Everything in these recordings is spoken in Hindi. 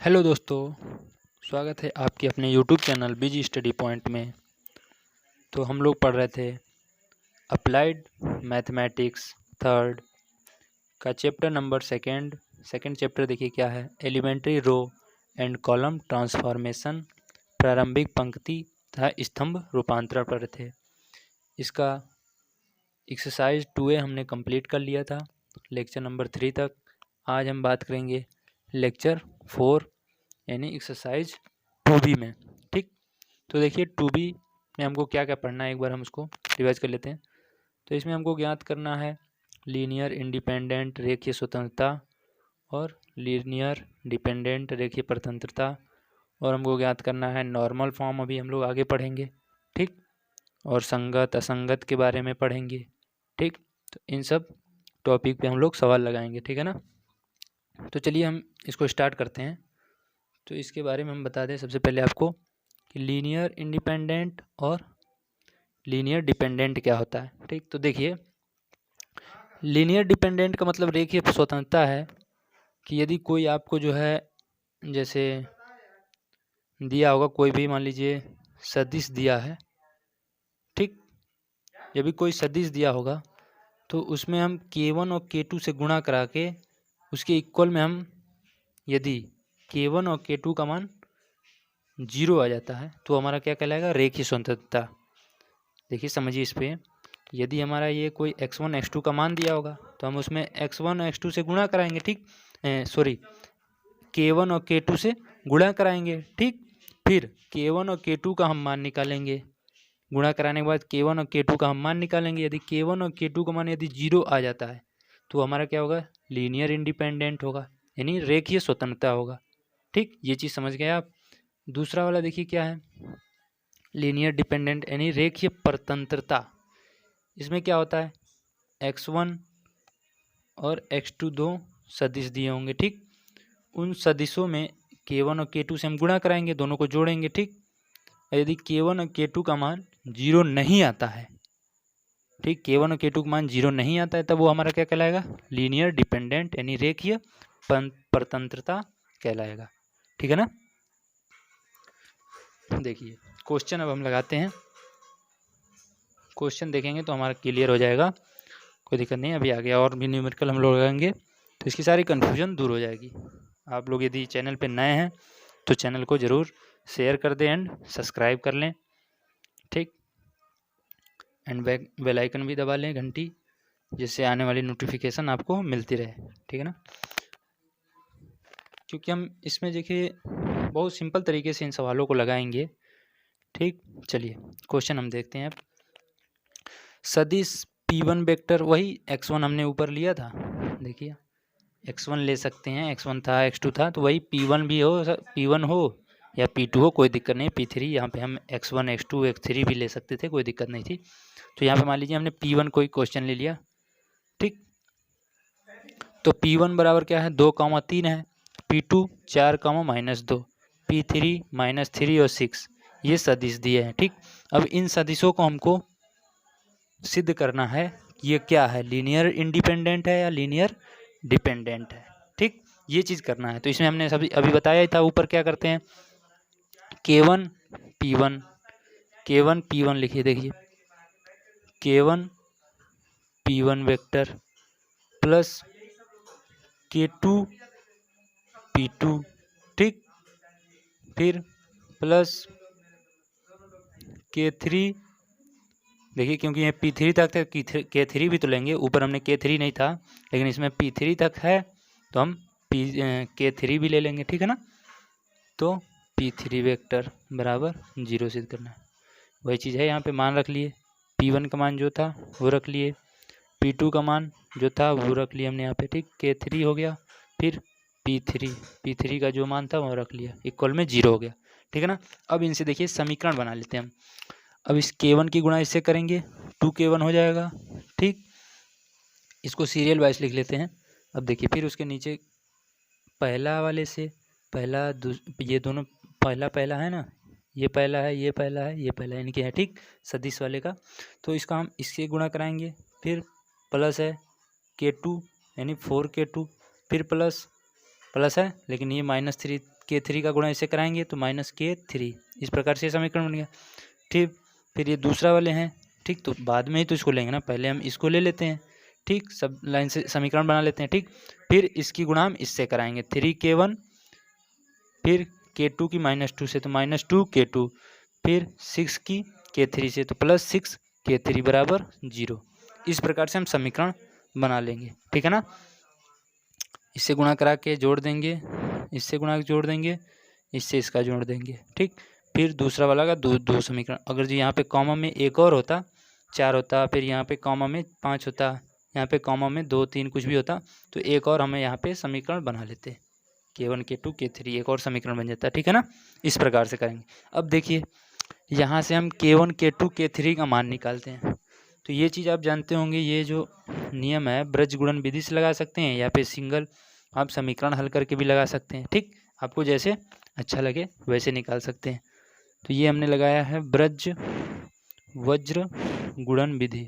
हेलो दोस्तों, स्वागत है आपके अपने YouTube channel BG study point में। तो हम लोग पढ़ रहे थे अप्लाइड मैथमेटिक्स थर्ड का चैप्टर नंबर सेकंड चैप्टर। देखिए क्या है, elementary row and column transformation, प्रारंभिक पंक्ति तथा स्तंभ रूपांतरण पढ़ रहे थे। इसका एक्सरसाइज 2A हमने कंप्लीट कर लिया था लेक्चर नंबर 3 तक। आज हम बात करेंगे लेक्चर 4 यानी एक्सरसाइज 2B में। ठीक, तो देखिए 2B में हमको क्या क्या पढ़ना है, एक बार हम उसको रिवाइज कर लेते हैं। तो इसमें हमको ज्ञात करना है लीनियर इंडिपेंडेंट रेखीय स्वतंत्रता और लीनियर डिपेंडेंट रेखीय परतंत्रता, और हमको ज्ञात करना है नॉर्मल फॉर्म, अभी हम लोग आगे पढ़ेंगे। ठीक, और संगत असंगत के बारे में पढ़ेंगे। ठीक, तो इन सब टॉपिक पे हम लोग सवाल लगाएंगे, ठीक है ना। तो चलिए हम इसको स्टार्ट करते हैं। तो इसके बारे में हम बता दें सबसे पहले आपको कि लीनियर इंडिपेंडेंट और लीनियर डिपेंडेंट क्या होता है। ठीक, तो देखिए लीनियर डिपेंडेंट का मतलब रेखीय स्वतंत्रता है कि यदि कोई आपको जो है जैसे दिया होगा, कोई भी मान लीजिए सदिश दिया है। ठीक, जब भी कोई सदिश दिया होगा तो उसमें हम K1 और K2 से गुणा करा के उसके इक्वल में हम यदि K1 और K2 का मान 0 आ जाता है तो हमारा क्या कहलाएगा, रेखीय स्वतंत्रता। देखिए समझिए इस पे, यदि हमारा ये कोई x1 x2 का मान दिया होगा तो हम उसमें x1 और x2 से गुणा कराएंगे। ठीक, सॉरी K1 और K2 से गुणा कराएंगे। ठीक, फिर K1 और K2 का हम मान निकालेंगे। गुणा कराने के बाद K1 और K2 का हम मान निकालेंगे। यदि K1 और K2 का मान यदि 0 आ जाता है तो हमारा क्या होगा, लीनियर इंडिपेंडेंट होगा, यानी रेखीय स्वतंत्रता होगा। ठीक, ये चीज़ समझ गए आप। दूसरा वाला देखिए क्या है, लीनियर डिपेंडेंट यानी रेखीय परतंत्रता। इसमें क्या होता है, x1 और x2 दो सदिश दिए होंगे। ठीक, उन सदिशों में K1 और K2 से हम गुणा कराएंगे, दोनों को जोड़ेंगे। ठीक, यदि K1 और K2 का मान 0 नहीं आता है, ठीक, K1 और K2 का मान 0 नहीं आता है, तब वो हमारा क्या कहलाएगा, लीनियर डिपेंडेंट यानी रेखीय परतंत्रता कहलाएगा। ठीक है ना। देखिए क्वेश्चन अब हम लगाते हैं। क्वेश्चन देखेंगे तो हमारा क्लियर हो जाएगा, कोई दिक्कत नहीं। अभी आगे और भी न्यूमेरिकल हम लोग लगाएंगे तो इसकी सारी कन्फ्यूजन दूर हो जाएगी। आप लोग यदि चैनल पे नए हैं तो चैनल को ज़रूर शेयर कर दें एंड सब्सक्राइब कर लें। ठीक, एंड बेल आइकन भी दबा लें, घंटी, जिससे आने वाली नोटिफिकेशन आपको मिलती रहे। ठीक है ना, क्योंकि हम इसमें देखिए बहुत सिंपल तरीके से इन सवालों को लगाएंगे। ठीक, चलिए क्वेश्चन हम देखते हैं अब। सदिश P1 वेक्टर, वही x1 हमने ऊपर लिया था, देखिए x1 ले सकते हैं, x1 था x2 था, तो वही P1 भी हो, P1 हो या P2 हो, कोई दिक्कत नहीं। P3 यहाँ पे हम x1 x2 x3 भी ले सकते थे, कोई दिक्कत नहीं थी। तो यहाँ पे मान लीजिए हमने P1 कोई क्वेश्चन ले लिया। ठीक, तो P1 बराबर क्या है, 2,3 है, P2 4,-2, P3 -3 और 6, ये सदिश दिए हैं। ठीक, अब इन सदिशों को हमको सिद्ध करना है ये क्या है, लीनियर इंडिपेंडेंट है या लीनियर डिपेंडेंट है। ठीक, ये चीज़ करना है। तो इसमें हमने सभी अभी बताया ही था, ऊपर क्या करते हैं, K1 P1, K1 P1 लिखिए। देखिए K1 P1 vector plus K2 P2। ठीक, फिर प्लस K3, देखिए क्योंकि ये P3 तक है, K3 भी तो लेंगे, ऊपर हमने K3 नहीं था लेकिन इसमें P3 तक है तो हम K3 भी ले लेंगे। ठीक है ना, तो P3 वेक्टर बराबर 0 सिद्ध करना है। वही चीज़ है, यहाँ पे मान रख लिए, P1 का मान जो था वो रख लिए, P2 का मान जो था वो रख लिया हमने यहाँ पे। ठीक, K3 हो गया, फिर P3 का जो मान था वो रख लिया, इक्वल में 0 हो गया। ठीक है ना, अब इनसे देखिए समीकरण बना लेते हैं हम। अब इस K1 की गुणा इससे करेंगे, 2K1 हो जाएगा। ठीक, इसको सीरियल वाइज लिख लेते हैं। अब देखिए फिर उसके नीचे पहला वाले से पहला ये दोनों पहला है ना, ये पहला है, ये पहला है, ये पहला है, इनके है। ठीक, सदिश वाले का, तो इसका हम इससे गुणा कराएंगे, फिर प्लस है K2 यानी 4K2, फिर प्लस है लेकिन ये -3 K3 का गुणा इससे कराएंगे तो माइनस K3। इस प्रकार से समीकरण बन गया। ठीक, फिर ये दूसरा वाले हैं। ठीक, तो बाद में ही तो इसको लेंगे ना, पहले हम इसको ले लेते हैं। ठीक, सब लाइन से समीकरण बना लेते हैं। ठीक, फिर इसकी गुणा हम इससे कराएंगे 3K1, फिर K2 की -2 से तो -2K2, फिर 6 की K3 से तो +6K3 बराबर 0। इस प्रकार से हम समीकरण बना लेंगे। ठीक है ना, इससे गुणा करा के जोड़ देंगे, इससे गुणा के जोड़ देंगे, इससे इसका जोड़ देंगे। ठीक, फिर दूसरा वाला का दो समीकरण, अगर जो यहाँ पे कॉमा में एक और होता 4 होता, फिर यहाँ पे कॉमा में 5 होता, यहाँ पे कॉमा में 2 3 कुछ भी होता, तो एक और हमें यहाँ पे समीकरण बना लेते, K1 K2 K3 एक और समीकरण बन जाता। ठीक है ना, इस प्रकार से करेंगे। अब देखिए यहाँ से हम K1 K2 K3 का मान निकालते हैं। तो ये चीज़ आप जानते होंगे, ये जो नियम है ब्रज गुणन विधि से लगा सकते हैं या फिर सिंगल आप समीकरण हल करके भी लगा सकते हैं। ठीक, आपको जैसे अच्छा लगे वैसे निकाल सकते हैं। तो ये हमने लगाया है ब्रज वज्र गुणन विधि,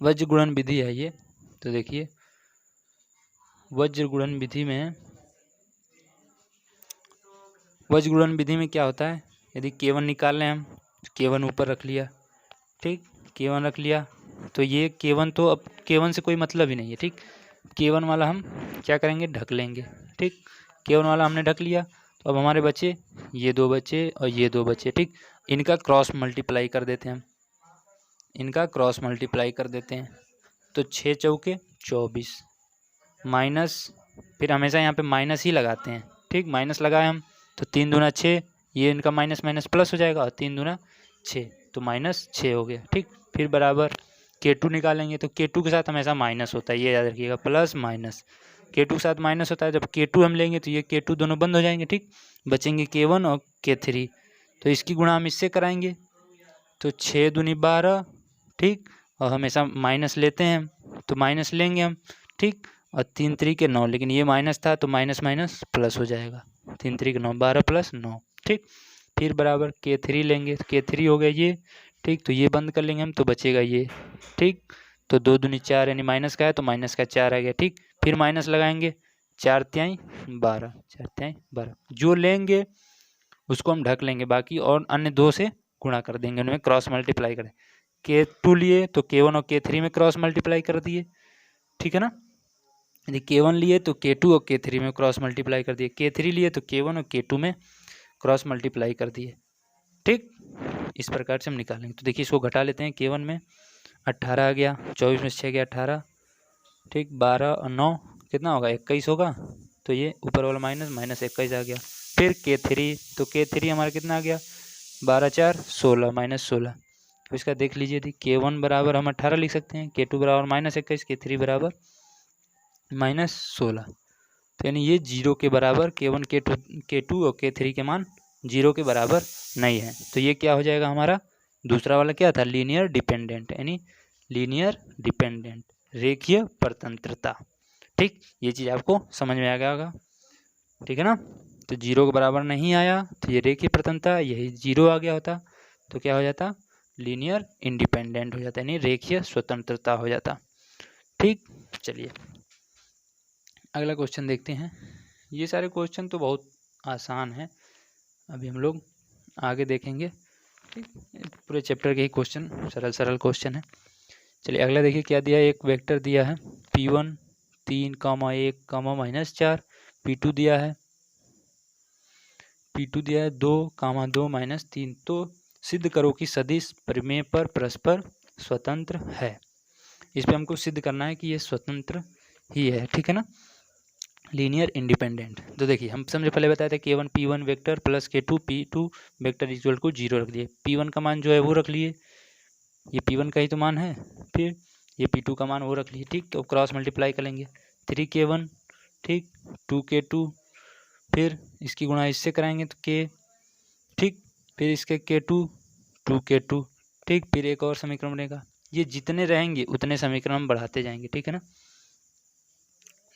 वज्र गुणन विधि है ये। तो देखिए वज्र गुणन विधि में, वज्र गुणन विधि में क्या होता है, यदि K1 निकाल लें हम तो K1 ऊपर रख लिया। ठीक, K1 रख लिया तो ये K1 तो अब K1 से कोई मतलब ही नहीं है। ठीक, K1 वाला हम क्या करेंगे, ढक लेंगे। ठीक, K1 वाला हमने ढक लिया, तो अब हमारे बचे ये 2 बचे और ये 2 बचे। ठीक, इनका क्रॉस मल्टीप्लाई कर देते हैं हम, इनका क्रॉस मल्टीप्लाई कर देते हैं, तो 6 चौके 24 माइनस, फिर हमेशा यहाँ पे माइनस ही लगाते हैं। ठीक, माइनस लगाए हम तो 3 दूना 6, ये इनका माइनस माइनस प्लस हो जाएगा और 3 दूना 6 तो -6 हो गया। ठीक, फिर बराबर K2 निकालेंगे तो K2 के साथ हमेशा माइनस होता है, ये याद रखिएगा, प्लस माइनस K2 के साथ माइनस होता है। जब K2 हम लेंगे तो ये K2 दोनों बंद हो जाएंगे। ठीक, बचेंगे K1 और K3, तो इसकी गुणा हम इससे कराएंगे तो 6 दूनी 12। ठीक, और हमेशा माइनस लेते हैं हम तो माइनस लेंगे हम। ठीक, और 3 3 9, लेकिन ये माइनस था तो माइनस माइनस प्लस हो जाएगा, 3 3 9 12 + 9। ठीक, फिर बराबर K3 लेंगे तो K3 हो गया ये। ठीक, तो ये बंद कर लेंगे हम तो बचेगा ये। ठीक, तो 2 दूनी 4 यानी माइनस का है तो माइनस का 4 आ गया। ठीक, फिर माइनस लगाएंगे 4 तिहाई 12, 4 तिहाई 12, जो लेंगे उसको हम ढक लेंगे, बाकी और अन्य 2 से गुणा कर देंगे, उनमें क्रॉस मल्टीप्लाई करें। K2 लिए तो K1 और K3 में क्रॉस मल्टीप्लाई कर दिए। ठीक है ना, यदि K1 लिए तो K2 और K3 में क्रॉस मल्टीप्लाई कर दिए, K3 लिए तो K1 और K2 में क्रॉस मल्टीप्लाई कर दिए। ठीक, इस प्रकार से हम निकालेंगे। तो देखिए इसको घटा लेते हैं, K1 में 18 आ गया, 24 में 6 गया 18। ठीक, 12 और 9 कितना होगा, 21 होगा, तो ये ऊपर वाला माइनस माइनस 21 आ गया। फिर K3, तो K3 हमारा कितना आ गया, 12 4 16 -16। तो इसका देख लीजिए, यदि K1 बराबर हम 18 लिख सकते हैं, K2 बराबर -21, K3 बराबर -16। तो यानी ये 0 के बराबर, K1 K2 और K3 के मान 0 के बराबर नहीं है। तो ये क्या हो जाएगा हमारा, दूसरा वाला क्या था, लीनियर डिपेंडेंट, यानी लीनियर डिपेंडेंट, रेखीय परतंत्रता। ठीक, ये चीज़ आपको समझ में आ गया होगा। ठीक है ना, तो 0 के बराबर नहीं आया तो ये रेखीय परतंत्रता, यही 0 आ गया होता तो क्या हो जाता, लीनियर इंडिपेंडेंट हो जाता, यानी रेखीय स्वतंत्रता हो जाता। ठीक, चलिए अगला क्वेश्चन देखते हैं। ये सारे क्वेश्चन तो बहुत आसान है, अभी हम लोग आगे देखेंगे। ठीक, पूरे चैप्टर के ही क्वेश्चन सरल सरल क्वेश्चन है। चलिए अगला देखिए क्या दिया है, एक वेक्टर दिया है P1 3, 1, -4, P2 दिया है 2, 2, -3। तो सिद्ध करो कि सदिश परिमेय पर परस्पर स्वतंत्र है। इस पर हमको सिद्ध करना है कि ये स्वतंत्र ही है। ठीक है ना, लीनियर इंडिपेंडेंट। तो देखिए हम सबसे पहले बताए थे K1 P1 vector plus K2 P2 vector equal को 0 रख दिए। P1 का मान जो है वो रख लिए, ये P1 का ही तो मान है, फिर ये P2 का मान वो रख लिए। ठीक, तो क्रॉस मल्टीप्लाई करेंगे 3K1, ठीक, 2K2, फिर इसकी गुणा इससे कराएंगे तो K, ठीक, फिर इसके K2 2K2, ठीक, फिर एक और समीकरण बनेगा। ये जितने रहेंगे उतने समीकरण हम बढ़ाते जाएंगे। ठीक है ना,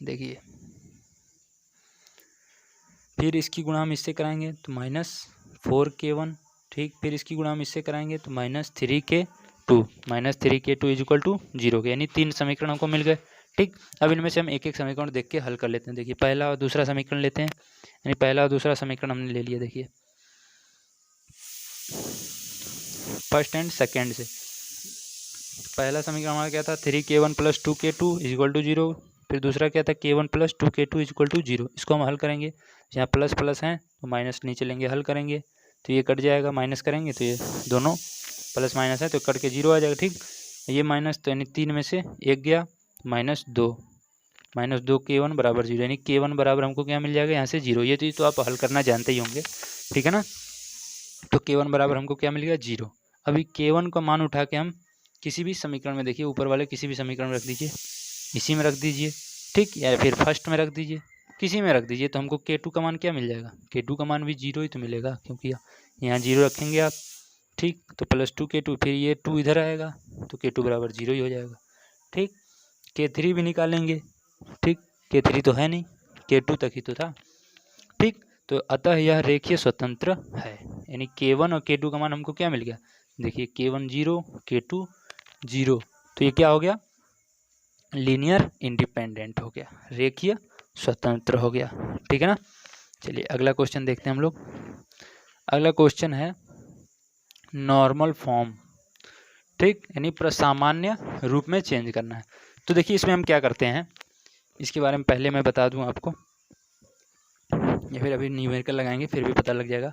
देखिए फिर इसकी गुणा हम इससे कराएंगे तो -4K1, ठीक, फिर इसकी गुणा हम इससे कराएंगे तो -3K2 इज इक्वल टू 0 के, यानी 3 समीकरण हमको मिल गए। ठीक, अब इनमें से हम एक एक समीकरण देख के हल कर लेते हैं। देखिए पहला और दूसरा समीकरण लेते हैं, यानी पहला और दूसरा समीकरण हमने ले लिया। देखिए फर्स्ट एंड सेकेंड से पहला समीकरण हमारा क्या था, 3k1 + 2k2 = 0। फिर दूसरा क्या था, k1 + 2k2 = 0। इसको हम हल करेंगे, यहाँ प्लस प्लस हैं तो माइनस नीचे लेंगे, हल करेंगे तो ये कट जाएगा, माइनस करेंगे तो ये दोनों प्लस माइनस है तो कट के 0 आ जाएगा। ठीक, ये माइनस तो यानी 3 में से 1 गया, -2 k1 = 0, यानी k1 बराबर हमको क्या मिल जाएगा, यहाँ से 0। ये चीज़ तो आप हल करना जानते ही होंगे, ठीक है ना। तो k1 बराबर हमको क्या मिल गया, 0। अभी k1 का मान उठा के हम किसी भी समीकरण में, देखिए ऊपर वाले किसी भी समीकरण में रख दीजिए, इसी में रख दीजिए, ठीक, या फिर फर्स्ट में रख दीजिए, किसी में रख दीजिए, तो हमको k2 का मान क्या मिल जाएगा, k2 का मान भी 0 ही तो मिलेगा, क्योंकि यहाँ 0 रखेंगे आप, ठीक, तो +2 k2, फिर ये 2 इधर आएगा तो k2 बराबर 0 ही हो जाएगा। ठीक, k3 भी निकालेंगे, ठीक, k3 तो है नहीं, k2 तक ही तो था। ठीक, तो अतः यह रेखीय स्वतंत्र है, यानी k1 और k2 का मान हमको क्या मिल गया, देखिए k1 0, k2 0, तो ये क्या हो गया, लीनियर इंडिपेंडेंट हो गया, रेखीय स्वतंत्र हो गया। ठीक है ना। चलिए अगला क्वेश्चन देखते हैं हम लोग। अगला क्वेश्चन है नॉर्मल फॉर्म, ठीक, यानी सामान्य रूप में चेंज करना है। तो देखिए इसमें हम क्या करते हैं, इसके बारे में पहले मैं बता दूं आपको, या फिर अभी न्यूमेरिकल लगाएंगे फिर भी पता लग जाएगा।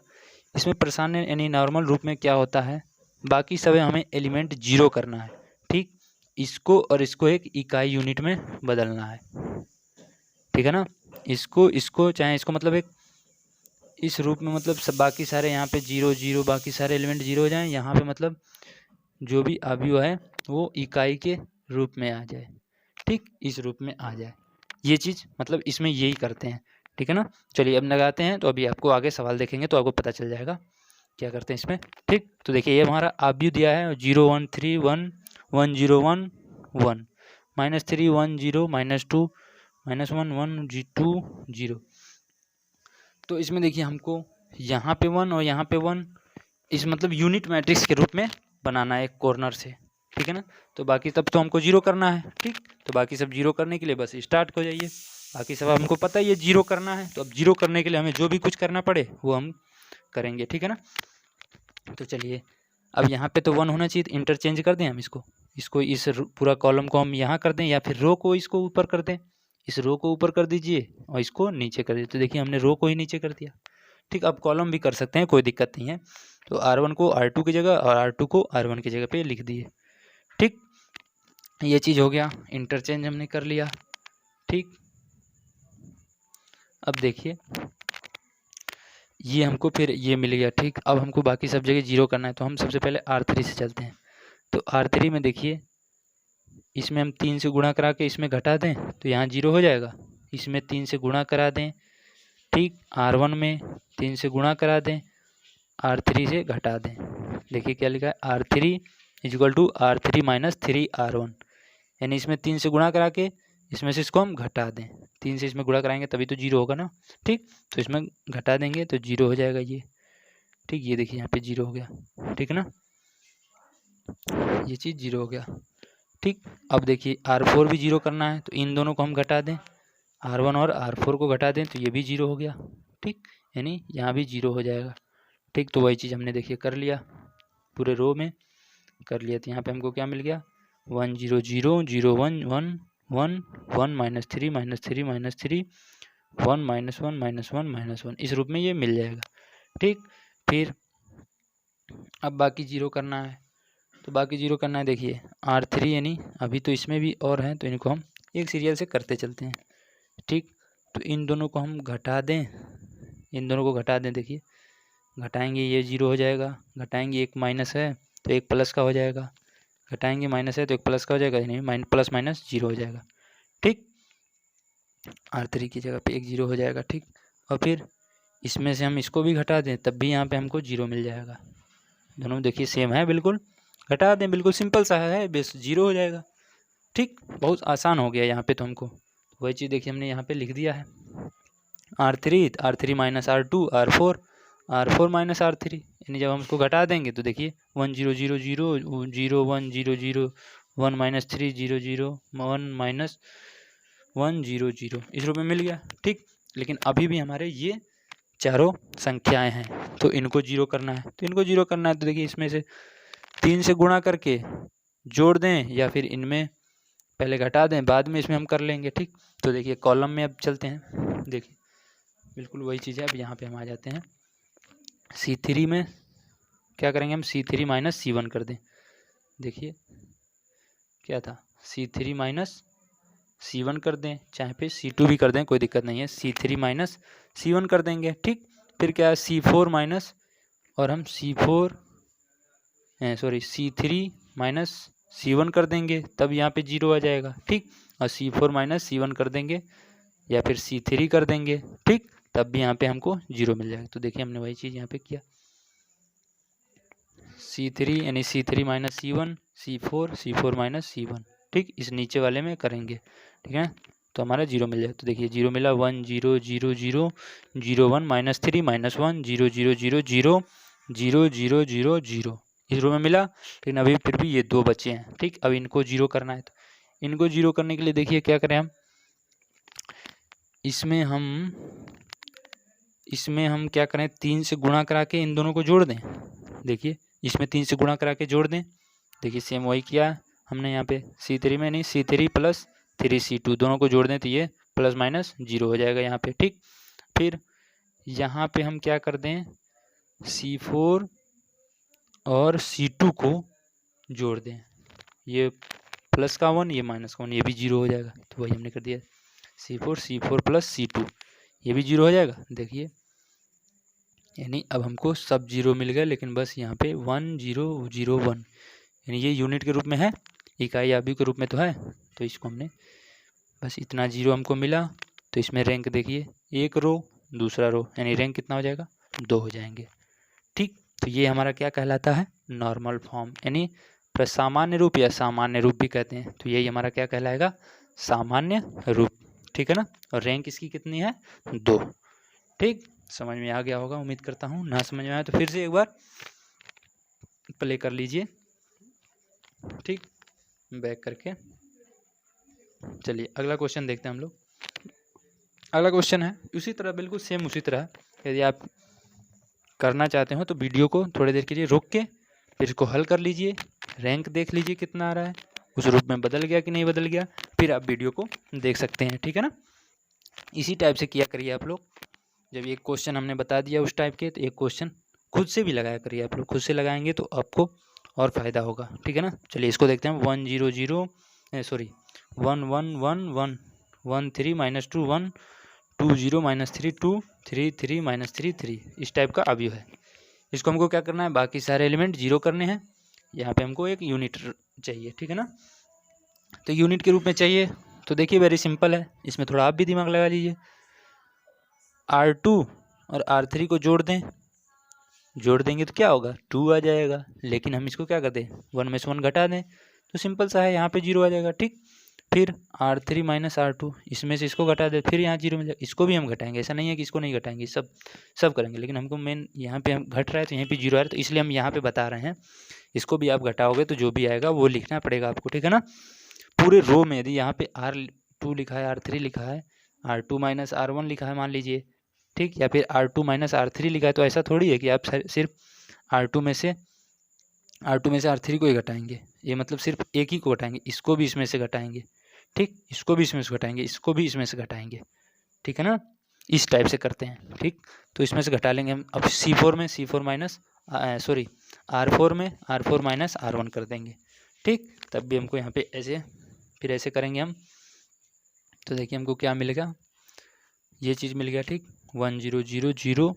इसमें सामान्य यानी नॉर्मल रूप में क्या होता है, बाकी सब हमें एलिमेंट 0 करना है, ठीक, इसको और इसको एक इकाई यूनिट में बदलना है, ठीक है ना। इसको चाहे इसको मतलब एक इस रूप में, मतलब सब बाकी सारे यहाँ पे 0 0, बाकी सारे एलिमेंट 0 हो जाएं, यहाँ पे मतलब जो भी अवयव है वो इकाई के रूप में आ जाए, ठीक, इस रूप में आ जाए, ये चीज़ मतलब इसमें यही करते हैं, ठीक है ना। चलिए अब लगाते हैं, तो अभी आपको आगे सवाल देखेंगे तो आपको पता चल जाएगा क्या करते हैं इसमें। ठीक, तो देखिए ये हमारा अवयव दिया है 0 1 3 1 1 0 1 1, -3 1 0 -2 -1 1 2 0। तो इसमें देखिए हमको यहाँ पे 1 और यहाँ पे 1 इस मतलब यूनिट मैट्रिक्स के रूप में बनाना है एक कॉर्नर से, ठीक है ना। तो बाकी तब तो हमको 0 करना है, ठीक, तो बाकी सब 0 करने के लिए बस स्टार्ट हो जाइए, बाकी सब हमको पता ही है 0 करना है, तो अब 0 करने के लिए हमें जो भी कुछ करना पड़े वो हम करेंगे, ठीक है ना। तो चलिए अब यहाँ पे तो 1 होना चाहिए, तो इंटरचेंज कर दें हम इसको इस पूरा कॉलम को हम यहाँ कर दें, या फिर रो को इसको ऊपर कर दें, इस रो को ऊपर कर दीजिए और इसको नीचे कर दीजिए। तो देखिए हमने रो को ही नीचे कर दिया, ठीक। अब कॉलम भी कर सकते हैं, कोई दिक्कत नहीं है। तो R1 को R2 की जगह और R2 को R1 की जगह पे लिख दिए, ठीक, ये चीज़ हो गया, इंटरचेंज हमने कर लिया, ठीक। अब देखिए ये हमको फिर ये मिल गया, ठीक। अब हमको बाकी सब जगह 0 करना है, तो हम सबसे पहले R3 से चलते हैं। तो R3 में देखिए इसमें हम 3 से गुणा करा के इसमें घटा दें तो यहाँ 0 हो जाएगा, इसमें 3 से गुणा करा दें, ठीक, R1 में 3 से गुणा करा दें, R3 से घटा दें, देखिए क्या लिखा है, R3 = R3 - 3R1, यानी इसमें 3 से गुणा करा के इसमें से इसको हम घटा दें, 3 से इसमें गुणा कराएंगे तभी तो 0 होगा ना, ठीक, तो इसमें घटा देंगे तो 0 हो जाएगा ये, ठीक, ये देखिए यहाँ पे 0 हो गया, ठीक है ना, ये चीज़ 0 हो गया, ठीक। अब देखिए R4 भी 0 करना है, तो इन दोनों को हम घटा दें, R1 और R4 को घटा दें तो ये भी 0 हो गया, ठीक, यानी यहाँ भी 0 हो जाएगा, ठीक। तो वही चीज़ हमने देखिए कर लिया, पूरे रो में कर लिया, तो यहाँ पे हमको क्या मिल गया, 1 0 0 0 1 1 1 1 -3 -3 -3 1 -1 -1 -1, इस रूप में ये मिल जाएगा, ठीक। फिर अब बाकी 0 करना है, तो बाकी 0 करना है, देखिए R3 यानी अभी तो इसमें भी और हैं, तो इनको हम एक सीरियल से करते चलते हैं, ठीक। तो इन दोनों को हम घटा दें, इन दोनों को घटा दें, देखिए घटाएंगे ये 0 हो जाएगा, घटाएंगे एक माइनस है तो एक प्लस का हो जाएगा, घटाएंगे माइनस है तो एक प्लस का हो जाएगा, यानी प्लस माइनस 0 हो जाएगा, ठीक। R3 की जगह पे एक 0 हो जाएगा, ठीक। और फिर इसमें से हम इसको भी घटा दें तब भी यहाँ पे हमको 0 मिल जाएगा, दोनों देखिए सेम है बिल्कुल, घटा दें, बिल्कुल सिंपल सा है, बस 0 हो जाएगा, ठीक, बहुत आसान हो गया यहाँ पे। तो हमको वही चीज़ देखिए हमने यहाँ पे लिख दिया है, R3 - R2 R4 - R3, यानी जब हम उसको घटा देंगे तो देखिए 1 0 0 0 0 1 0 0 1 माइनस 3 0 0 1 माइनस 1 0 0 इस रूप में मिल गया। ठीक, लेकिन अभी भी हमारे ये चारों संख्याएं हैं, तो इनको जीरो करना है। तो देखिए इसमें से 3 से गुणा करके जोड़ दें या फिर इनमें पहले घटा दें, बाद में इसमें हम कर लेंगे। ठीक, तो देखिए कॉलम में अब चलते हैं। देखिए बिल्कुल वही चीज़ है। अब यहाँ पे हम आ जाते हैं C3 में। क्या करेंगे हम, C3 माइनस C1 कर दें। देखिए क्या था, C3 माइनस C1 कर दें, चाहे पे C2 भी कर दें, कोई दिक्कत नहीं है। C3 माइनस C1 कर देंगे। ठीक, फिर क्या है C4 माइनस, और हम C3 माइनस C1 कर देंगे, तब यहाँ पे 0 आ जाएगा। ठीक, और C4 माइनस C1 कर देंगे या फिर C3 कर देंगे। ठीक, तब भी यहाँ पे हमको 0 मिल जाएगा। तो देखिए हमने वही चीज़ यहाँ पे किया, C3 यानी C3 minus C1, C4 minus C1। ठीक, इस नीचे वाले में करेंगे। ठीक है, तो हमारा 0 मिल जाएगा। तो देखिए 0 मिला, 1 0 0 0 0 1 माइनस 3 माइनस 1 0 0 0 0 0 0 0 0 इस रो में मिला। लेकिन अभी फिर भी ये 2 बचे हैं। ठीक, अब इनको 0 करना है। तो इनको 0 करने के लिए देखिए क्या करें हम, इसमें हम क्या करें, 3 से गुणा करा के इन दोनों को जोड़ दें। देखिए इसमें 3 से गुणा करा के जोड़ दें। देखिए सेम वही किया हमने यहाँ पे, C3 में नहीं, C3 प्लस 3C2 दोनों को जोड़ दें तो ये प्लस माइनस 0 हो जाएगा यहाँ पे। ठीक, फिर यहाँ पे हम क्या कर दें, C4 और C2 को जोड़ दें। ये प्लस का 1, ये माइनस का 1, ये भी 0 हो जाएगा। तो वही हमने कर दिया, C4 प्लस C2, ये भी 0 हो जाएगा। देखिए यानी अब हमको सब 0 मिल गए, लेकिन बस यहाँ पे 1 0 0 1, यानी ये यूनिट के रूप में है, इकाई आव्यूह के रूप में तो है। तो इसको हमने बस इतना 0 हमको मिला। तो इसमें रैंक देखिए, एक रो दूसरा रो, यानी रैंक कितना हो जाएगा, 2 हो जाएंगे। ठीक, तो ये हमारा क्या कहलाता है, नॉर्मल फॉर्म, यानी सामान्य रूप या सामान्य रूप भी कहते हैं। तो यही हमारा क्या कहलाएगा, सामान्य रूप। ठीक है ना, और रैंक इसकी कितनी है, 2। ठीक, समझ में आ गया होगा उम्मीद करता हूँ। ना समझ में आया तो फिर से एक बार प्ले कर लीजिए। ठीक, बैक करके चलिए अगला क्वेश्चन देखते हैं हम लोग। अगला क्वेश्चन है उसी तरह, बिल्कुल सेम उसी तरह। यदि आप करना चाहते हो तो वीडियो को थोड़ी देर के लिए रोक के फिर इसको हल कर लीजिए, रैंक देख लीजिए कितना आ रहा है, उस रूप में बदल गया कि नहीं बदल गया, फिर आप वीडियो को देख सकते हैं। ठीक है ना, इसी टाइप से किया करिए आप लोग। जब एक क्वेश्चन हमने बता दिया उस टाइप के, तो एक क्वेश्चन खुद से भी लगाया करिए आप लोग। खुद से लगाएंगे तो आपको और फ़ायदा होगा। ठीक है ना, चलिए इसको देखते हैं। 1 0 0 1 1 1 1 1 3 माइनस 2 1 2 0 माइनस 3 2 3 3 माइनस 3 3, इस टाइप का अवयव है। इसको हमको क्या करना है, बाकी सारे एलिमेंट 0 करने हैं। यहाँ पे हमको एक यूनिट चाहिए। ठीक है ना, तो यूनिट के रूप में चाहिए। तो देखिए वेरी सिंपल है, इसमें थोड़ा आप भी दिमाग लगा लीजिए। R2 और R3 को जोड़ देंगे तो क्या होगा, 2 आ जाएगा। लेकिन हम इसको क्या कर दें, 1 में से 1 घटा दें, तो सिंपल सा है, यहाँ पे 0 आ जाएगा। ठीक, फिर R3 माइनस R2, इसमें से इसको घटा दे, फिर यहाँ 0 मिल जाएगा। इसको भी हम घटाएंगे, ऐसा नहीं है कि इसको नहीं घटाएंगे, सब करेंगे। लेकिन हमको मेन यहाँ पे हम घट रहा है तो यहीं पे 0 आ रहा है, तो इसलिए हम यहाँ पे बता रहे हैं। इसको भी आप घटाओगे तो जो भी आएगा वो लिखना पड़ेगा आपको। ठीक है ना, पूरे रो में यदि यहाँ पे R2 लिखा है, R3 लिखा है, R2 माइनस R1 लिखा है मान लीजिए, ठीक, या फिर R2 माइनस R3 लिखा है, तो ऐसा थोड़ी है कि आप सिर्फ R2 में से R3 को ही घटाएंगे। ये मतलब सिर्फ एक ही को घटाएंगे, इसको भी इसमें से घटाएंगे। ठीक, इसको भी इसमें से घटाएंगे, इसको भी इसमें से घटाएंगे। ठीक है ना, इस टाइप से करते हैं। ठीक, तो इसमें से घटा लेंगे हम। अब R4 में R4 माइनस R1 कर देंगे। ठीक, तब भी हमको यहाँ पे ऐसे करेंगे हम। तो देखिए हमको क्या मिलेगा, ये चीज़ मिल गया। ठीक, 1 0 0 0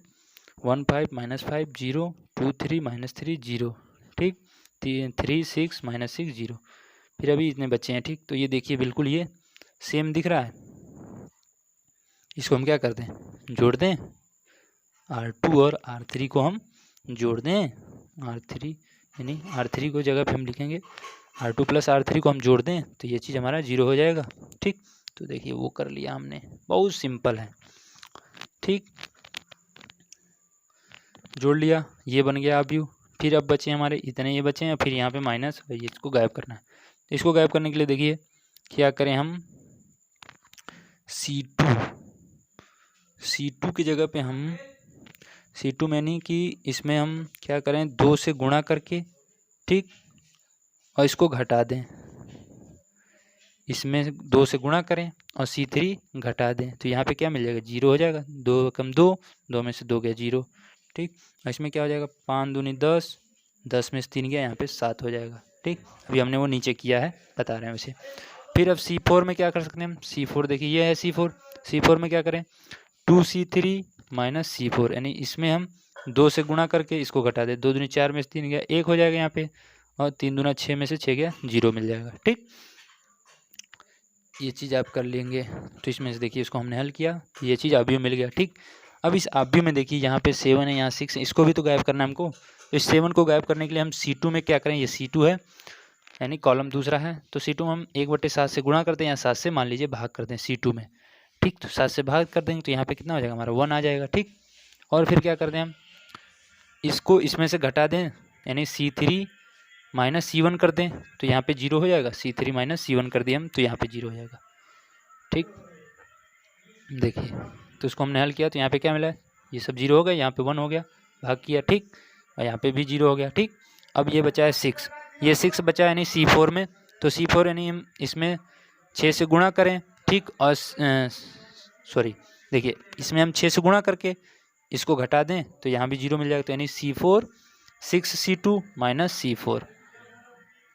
1 5 माइनस 5 0 2 3 माइनस 3 0। ठीक, 3 6 माइनस 6 0, फिर अभी इतने बच्चे हैं। ठीक, तो ये देखिए बिल्कुल ये सेम दिख रहा है। इसको हम क्या कर दें, जोड़ दें, R2 और R3 को हम जोड़ दें। R3 को जगह पे हम लिखेंगे R2 प्लस R3 को हम जोड़ दें, तो ये चीज़ हमारा 0 हो जाएगा। ठीक, तो देखिए वो कर लिया हमने, बहुत सिंपल है। ठीक, जोड़ लिया, ये बन गया अवयव। फिर अब बचे हमारे इतने, ये बचे हैं, फिर यहाँ पे माइनस, इसको गायब करना है। तो इसको गायब करने के लिए देखिए क्या करें हम, C2 की जगह पे हम C2 में नहीं कि इसमें हम क्या करें 2 से गुणा करके, ठीक, और इसको घटा दें, इसमें 2 से गुणा करें और C3 घटा दें, तो यहाँ पे क्या मिल जाएगा, 0 हो जाएगा। 2 कम 2, 2 में से 2 गया 0, ठीक। और इसमें क्या हो जाएगा, 5 दूनी 10, 10 में से 3 गया, यहाँ पे 7 हो जाएगा, ठीक। अभी हमने वो नीचे किया है, बता रहे हैं वैसे। फिर अब C4 में क्या कर सकते हैं हम, C4 देखिए ये है C4 में क्या करें, 2C3 माइनस C4, यानी इसमें हम 2 से गुणा करके इसको घटा दें, 2 दूनी 4 में से 3 गया 1 हो जाएगा यहाँ पे, और 3 दूना 6 में से 6 गया 0 मिल जाएगा, ठीक। ये चीज़ आप कर लेंगे। तो इसमें से देखिए इसको हमने हल किया, ये चीज़ आव्यूह मिल गया, ठीक। अब इस आव्यूह में देखिए यहाँ पे 7 है, यहाँ 6 है, इसको भी तो गायब करना है हमको। तो इस 7 को गायब करने के लिए हम C2 में क्या करें, ये C2 है यानी कॉलम दूसरा है, तो C2 में हम 1/7 से गुणा करते हैं, यहाँ 7 से मान लीजिए भाग करते हैं C2 में, ठीक। तो 7 से भाग कर देंगे तो यहाँ पे कितना हो जाएगा हमारा 1 आ जाएगा, ठीक। और फिर क्या करते हैं हम, इसको इसमें से घटा दें, यानी C3 माइनस C1 कर दें, तो यहाँ पे 0 हो जाएगा। C3 माइनस C1 कर दिए हम, तो यहाँ पे 0 हो जाएगा, ठीक। देखिए तो इसको हमने हल किया, तो यहाँ पे क्या मिला, ये सब 0 हो गया, यहाँ पे 1 हो गया, भाग किया, ठीक, और यहाँ पे भी 0 हो गया, ठीक। अब ये बचा है 6, ये 6 बचा है यानी C4 में, तो C4 यानी हम इसमें 6 से गुणा करें, ठीक, और सॉरी देखिए इसमें हम 6 से गुणा करके इसको घटा दें तो यहाँ भी 0 मिल जाएगा, तो यानी C4 6C2 माइनस C4,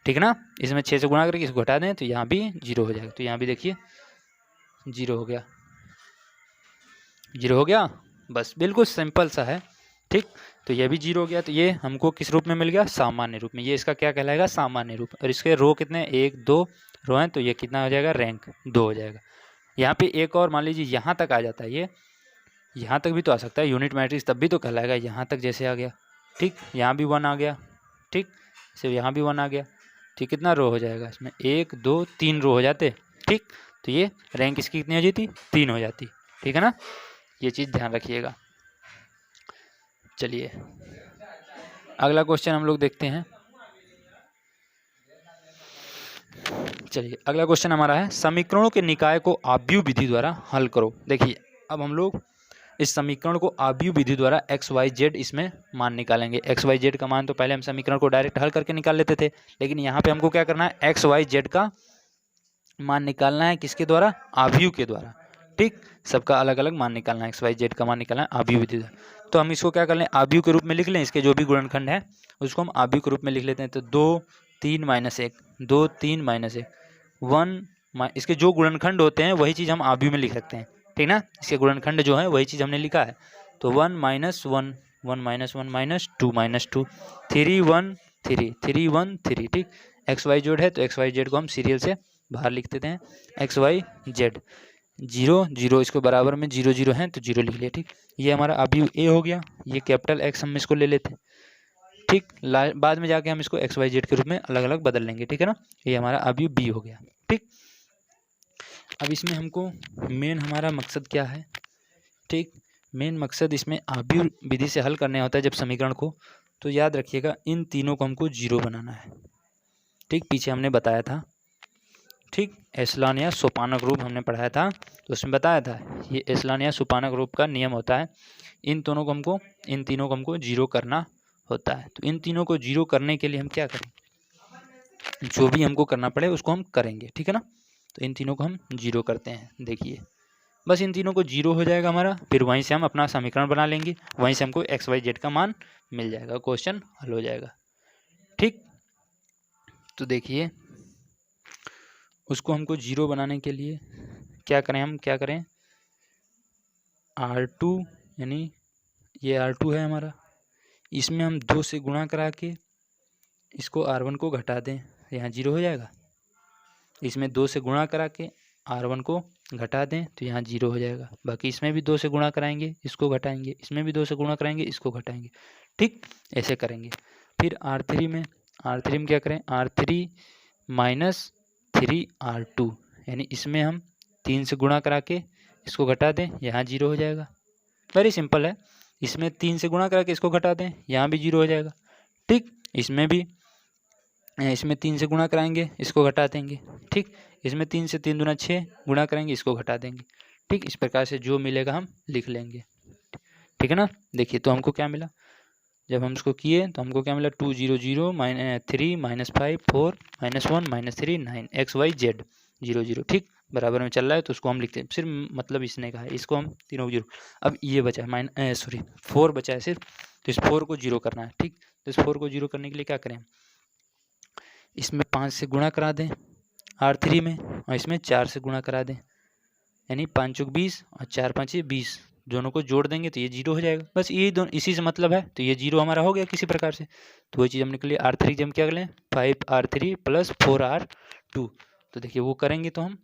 ठीक है ना। इसमें 6 से गुणा करके इसको घटा दें तो यहाँ भी 0 हो जाएगा, तो यहाँ भी देखिए 0 हो गया, 0 हो गया, बस बिल्कुल सिंपल सा है, ठीक। तो ये भी 0 हो गया, तो ये हमको किस रूप में मिल गया, सामान्य रूप में। ये इसका क्या कहलाएगा, सामान्य रूप। और इसके रो कितने, 1 2 रो हैं, तो ये कितना हो जाएगा, रैंक 2 हो जाएगा। यहाँ पे एक और मान लीजिए यहाँ तक आ जाता है, ये यहाँ तक भी तो आ सकता है, यूनिट मैट्रिक्स तब भी तो कहलाएगा, यहाँ तक जैसे आ गया, ठीक, यहाँ भी 1 आ गया, ठीक, सिर्फ यहाँ भी 1 आ गया, ठीक। कितना रो हो जाएगा इसमें, 1 2 3 रो हो जाते, ठीक। तो ये रैंक इसकी कितनी हो जाती, 3 हो जाती, ठीक है ना। ये चीज़ ध्यान रखिएगा। चलिए अगला क्वेश्चन हम लोग देखते हैं। चलिए अगला क्वेश्चन हमारा है, समीकरणों के निकाय को आव्यूह विधि द्वारा हल करो। देखिए अब हम लोग इस समीकरण को आव्यूह विधि द्वारा XYZ इसमें मान निकालेंगे। XYZ का मान तो पहले हम समीकरण को डायरेक्ट हल करके निकाल लेते थे, लेकिन यहाँ पे हमको क्या करना है, XYZ का मान निकालना है, किसके द्वारा, आव्यूह के द्वारा, ठीक। सबका अलग अलग मान निकालना है, XYZ का मान निकालना है आव्यूह विधि द्वारा। तो हम इसको क्या कर लें, आव्यूह के रूप में लिख लें, इसके जो भी गुणनखंड है उसको हम आव्यूह के रूप में लिख लेते हैं। तो 2 3 माइनस 1, 2 3 माइनस 1, 1, इसके जो गुणनखंड होते हैं वही चीज़ हम आव्यूह में लिख सकते हैं, ठीक ना। इसके गुणनखंड जो है वही चीज़ हमने लिखा है। तो 1 माइनस 1, 1 माइनस 1 माइनस 2 माइनस 2, 3 1 3 3 1 3, ठीक। XYZ है तो XYZ को हम सीरियल से बाहर लिख देते हैं, XYZ 0 0, इसको बराबर में 0 0 है तो 0 लिख लिया, ठीक। ये हमारा आव्यूह A हो गया, ये कैपिटल X हम इसको ले लेते हैं, ठीक। बाद में जाके हम इसको XYZ के रूप में अलग अलग बदल लेंगे, ठीक है ना। ये हमारा आव्यूह B हो गया, ठीक। अब इसमें हमको मेन हमारा मकसद क्या है, ठीक। मेन मकसद इसमें आव्यूह विधि से हल करने होता है जब समीकरण को, तो याद रखिएगा इन तीनों को हमको 0 बनाना है, ठीक। पीछे हमने बताया था, ठीक, एशेलॉन या सोपानक रूप हमने पढ़ाया था, तो उसमें बताया था ये एशेलॉन या सोपानक रूप का नियम होता है। इन तीनों को हमको 0 करना होता है। तो इन तीनों को 0 करने के लिए हम क्या करें, जो भी हमको करना पड़े उसको हम करेंगे, ठीक है ना। तो इन तीनों को हम 0 करते हैं। देखिए बस इन तीनों को 0 हो जाएगा हमारा, फिर वहीं से हम अपना समीकरण बना लेंगे, वहीं से हमको XYZ का मान मिल जाएगा, क्वेश्चन हल हो जाएगा, ठीक। तो देखिए उसको हमको 0 बनाने के लिए क्या करें, हम क्या करें, R2 यानी ये R2 है हमारा, इसमें हम 2 से गुणा करा के इसको R1 को घटा दें, यहाँ 0 हो जाएगा। इसमें 2 से गुणा करा के R1 को घटा दें तो यहाँ 0 हो जाएगा। बाकी इसमें भी 2 से गुणा कराएंगे, इसको घटाएंगे, इसमें भी 2 से गुणा कराएंगे, इसको घटाएंगे, ठीक, ऐसे करेंगे। फिर R3 में क्या करें, R3 माइनस 3R2, यानी इसमें हम 3 से गुणा करा के इसको घटा दें, यहाँ 0 हो जाएगा। वेरी सिंपल है, इसमें 3 से गुणा करा के इसको घटा दें, यहाँ भी 0 हो जाएगा, ठीक। इसमें भी इसमें 3 से गुणा कराएंगे, इसको घटा देंगे। ठीक, इसमें 3 से 3 दूना 6 गुणा करेंगे, इसको घटा देंगे। ठीक, इस प्रकार से जो मिलेगा हम लिख लेंगे। ठीक है ना। देखिए तो हमको क्या मिला, जब हम इसको किए तो हमको क्या मिला, 2 0 0 -3 -5 4 -1 -3 9 x y z 0 0। ठीक, बराबर में चल रहा है तो उसको हम लिखते हैं। सिर्फ मतलब इसने कहा है, इसको हम तीनों 0। अब ये बचा है 4 बचा है सिर्फ, तो इस 4 को 0 करना है। ठीक, तो इस 4 को 0 करने के लिए क्या करें, इसमें 5 से गुणा करा दें R3 में, और इसमें 4 से गुणा करा दें, यानी 5 चौक 20 और 4 5 20, दोनों को जोड़ देंगे तो ये 0 हो जाएगा। बस ये दोनों इसी से मतलब है, तो ये 0 हमारा हो गया किसी प्रकार से। तो वही चीज़ हमने के लिए R3 जब क्या कर लें, 5R3 + 4R2। तो देखिए वो करेंगे तो हम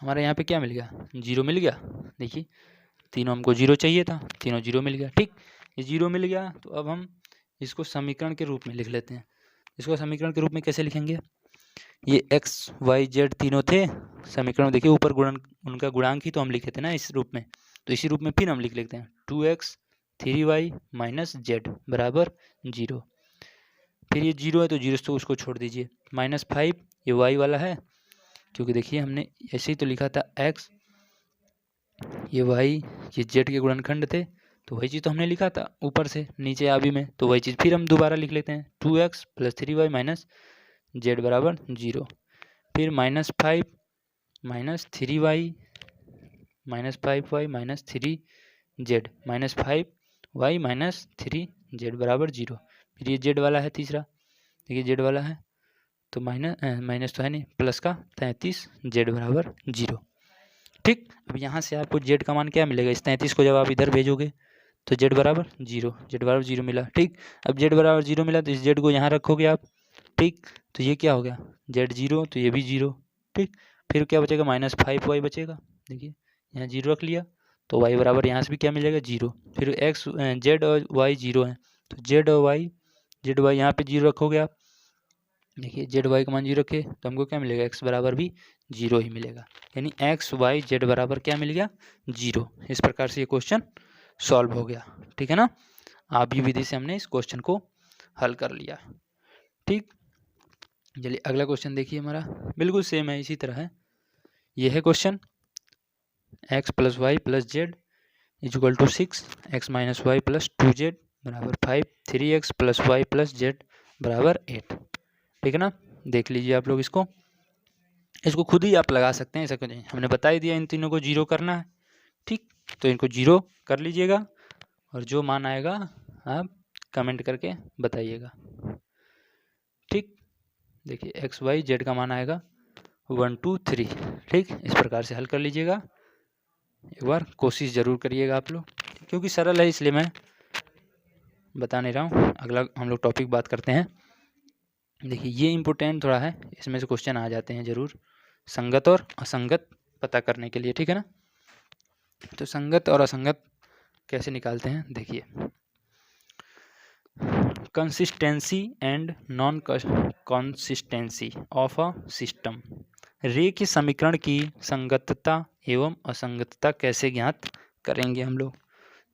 हमारे यहाँ पे क्या मिल गया, 0 मिल गया। देखिए तीनों हमको 0 चाहिए था, तीनों 0 मिल गया। ठीक, ये 0 मिल गया तो अब हम इसको समीकरण के रूप में लिख लेते हैं। इसको समीकरण के रूप में कैसे लिखेंगे, ये x y z तीनों थे समीकरण में। देखिए ऊपर गुणन, उनका गुणांक ही तो हम लिखे थे ना इस रूप में, तो इसी रूप में फिर हम लिख लेते हैं 2x 3y - z बराबर 0। फिर ये 0 है तो 0 से उसको छोड़ दीजिए, -5 ये y वाला है, क्योंकि देखिए हमने ऐसे ही तो लिखा था x, ये y ये z के गुणनखंड थे, तो वही चीज़ तो हमने लिखा था ऊपर से नीचे आवी में, तो वही चीज़ फिर हम दोबारा लिख लेते हैं 2x + 3y - z बराबर 0। फिर -5 - 3y -5y - 3z -5y - 3z बराबर 0। फिर ये z वाला है तीसरा, देखिए z वाला है तो माइनस तो है नहीं, प्लस का 33 z बराबर 0। ठीक, अब यहाँ से आपको z का मान क्या मिलेगा, इस 33 को जब आप इधर भेजोगे तो z बराबर 0, z बराबर 0 मिला। ठीक, अब z बराबर 0 मिला तो इस z को यहाँ रखोगे आप। ठीक, तो ये क्या हो गया, z 0 तो ये भी 0। ठीक, फिर क्या बचेगा, -5y बचेगा। देखिए यहाँ 0 रख लिया तो y बराबर यहाँ से भी क्या मिलेगा 0। फिर x z और y 0 है तो z y यहाँ पे 0 रखोगे आप। देखिए जेड वाई का मान 0 रखे तो हमको क्या मिलेगा, x बराबर भी 0 ही मिलेगा, यानी x y z बराबर क्या मिल गया 0। इस प्रकार से ये क्वेश्चन सॉल्व हो गया। ठीक है ना, आप ये विधि से हमने इस क्वेश्चन को हल कर लिया। ठीक, चलिए अगला क्वेश्चन देखिए, हमारा बिल्कुल सेम है, इसी तरह है। ये है question x + y + z = 6, x - y + 2z बराबर 5, 3x + y + z बराबर 8। ठीक है ना, देख लीजिए आप लोग इसको खुद ही आप लगा सकते हैं, ऐसा कुछ नहीं, हमने बता ही दिया इन तीनों को 0 करना है। ठीक, तो इनको 0 कर लीजिएगा और जो मान आएगा आप कमेंट करके बताइएगा। ठीक, देखिए x y z का मान आएगा 1 2 3। ठीक, इस प्रकार से हल कर लीजिएगा, एक बार कोशिश ज़रूर करिएगा आप लोग, क्योंकि सरल है इसलिए मैं बता नहीं रहा हूँ। अगला हम लोग टॉपिक बात करते हैं। देखिए ये इम्पोर्टेंट थोड़ा है, इसमें से क्वेश्चन आ जाते हैं ज़रूर, संगत और असंगत पता करने के लिए। ठीक है ना, तो संगत और असंगत कैसे निकालते हैं, देखिए consistency and non consistency of a system, रेखीय समीकरण की संगतता एवं असंगतता कैसे ज्ञात करेंगे हम लोग।